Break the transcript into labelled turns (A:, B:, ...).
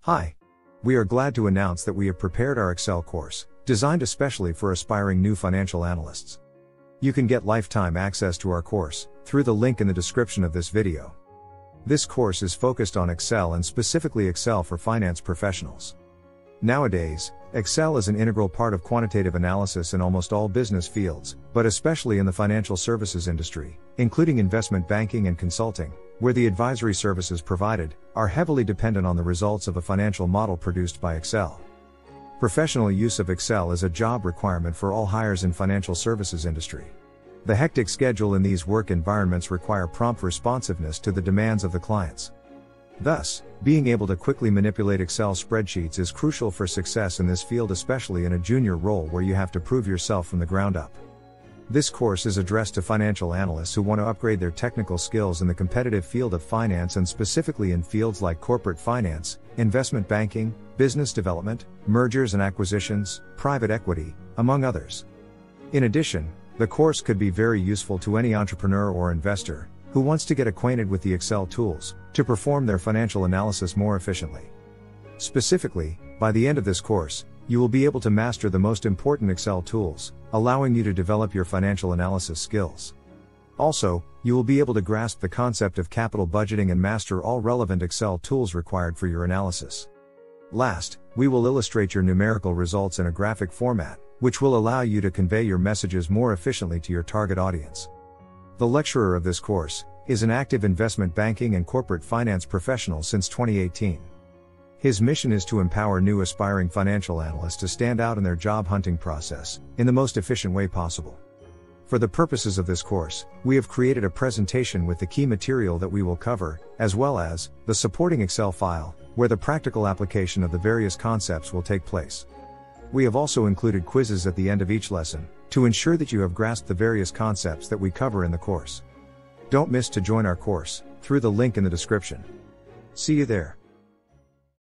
A: Hi. We are glad to announce that we have prepared our Excel course, designed especially for aspiring new financial analysts. You can get lifetime access to our course through the link in the description of this video. This course is focused on Excel and specifically Excel for finance professionals. Nowadays, Excel is an integral part of quantitative analysis in almost all business fields, but especially in the financial services industry, including investment banking and consulting, where the advisory services provided are heavily dependent on the results of a financial model produced by Excel. Professional use of Excel is a job requirement for all hires in financial services industry. The hectic schedule in these work environments require prompt responsiveness to the demands of the clients. Thus, being able to quickly manipulate Excel spreadsheets is crucial for success in this field, especially in a junior role where you have to prove yourself from the ground up. This course is addressed to financial analysts who want to upgrade their technical skills in the competitive field of finance, and specifically in fields like corporate finance, investment banking, business development, mergers and acquisitions, private equity, among others. In addition, the course could be very useful to any entrepreneur or investor who wants to get acquainted with the Excel tools to perform their financial analysis more efficiently. Specifically, by the end of this course, you will be able to master the most important Excel tools, allowing you to develop your financial analysis skills. Also, you will be able to grasp the concept of capital budgeting and master all relevant Excel tools required for your analysis. Last, we will illustrate your numerical results in a graphic format, which will allow you to convey your messages more efficiently to your target audience. The lecturer of this course is an active investment banking and corporate finance professional since 2018. His mission is to empower new aspiring financial analysts to stand out in their job hunting process in the most efficient way possible. For the purposes of this course, we have created a presentation with the key material that we will cover, as well as the supporting Excel file, where the practical application of the various concepts will take place. We have also included quizzes at the end of each lesson, to ensure that you have grasped the various concepts that we cover in the course. Don't miss to join our course, through the link in the description. See you there.